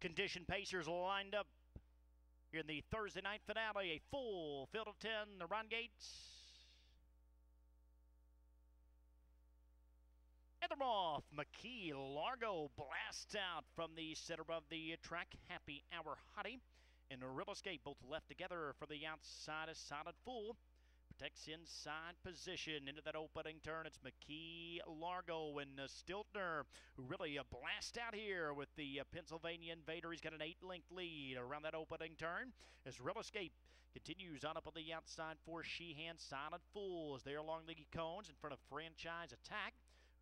Condition Pacers lined up here in the Thursday night finale. A full field of 10. The run gates. And they're off. McKee Largo blasts out from the center of the track. Happy Hour Hottie and Real Escape both left together for the outside. A solid full. Protects inside position into that opening turn. It's McKee Largo and Stiltner who really blast out here with the Pennsylvania Invader. He's got an 8-length lead around that opening turn as Real Escape continues on up on the outside for Sheehan. Solid full as they're along the cones in front of Franchise Attack.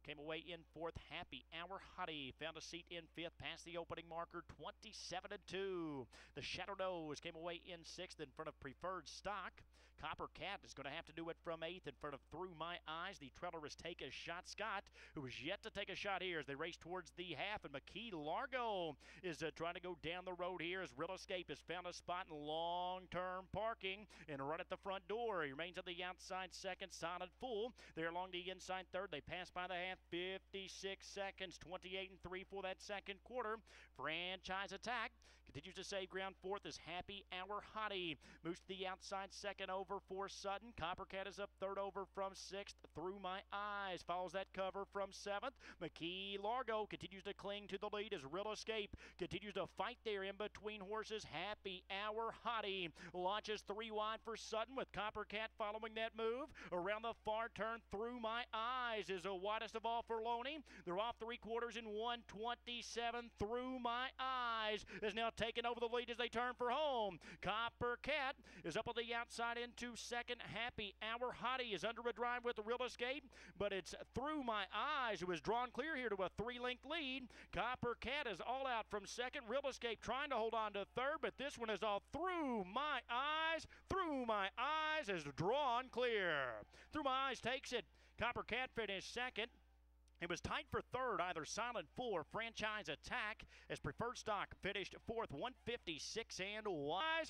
Came away in fourth. Happy Hour Hottie found a seat in fifth, past the opening marker, 27-2. The Shadow Nose came away in sixth in front of Preferred Stock. Copper Cat is going to have to do it from eighth in front of Through My Eyes. The trailer is Take a Shot Scott, who is yet to take a shot here as they race towards the half. And McKee Largo is trying to go down the road here as Real Escape has found a spot in long-term parking and right at the front door. He remains on the outside second, solid full. They're along the inside third. They pass by the half. 56 seconds, 28-3 for that second quarter. Franchise Attack continues to save ground. Fourth is Happy Hour Hottie. Moves to the outside second over for Sutton. Coppercat is up third over from sixth. Through My Eyes follows that cover from seventh. McKee Largo continues to cling to the lead as Real Escape continues to fight there in between horses. Happy Hour Hottie launches 3 wide for Sutton with Coppercat following that move. Around the far turn, Through My Eyes is the widest of all for Loney. They're off 3/4 in 1:27. Through My Eyes is now taking over the lead as they turn for home. Copper Cat is up on the outside into second. Happy Hour Hottie is under a drive with the Real Escape, but it's Through My Eyes who is drawn clear here to a 3-length lead. Copper Cat is all out from second. Real Escape trying to hold on to third, but this one is all Through My Eyes. Through My Eyes is drawn clear. Through My Eyes takes it. Copper Cat finished second. It was tight for third, either Silent Full or Franchise Attack, as Preferred Stock finished fourth, 156 and wise.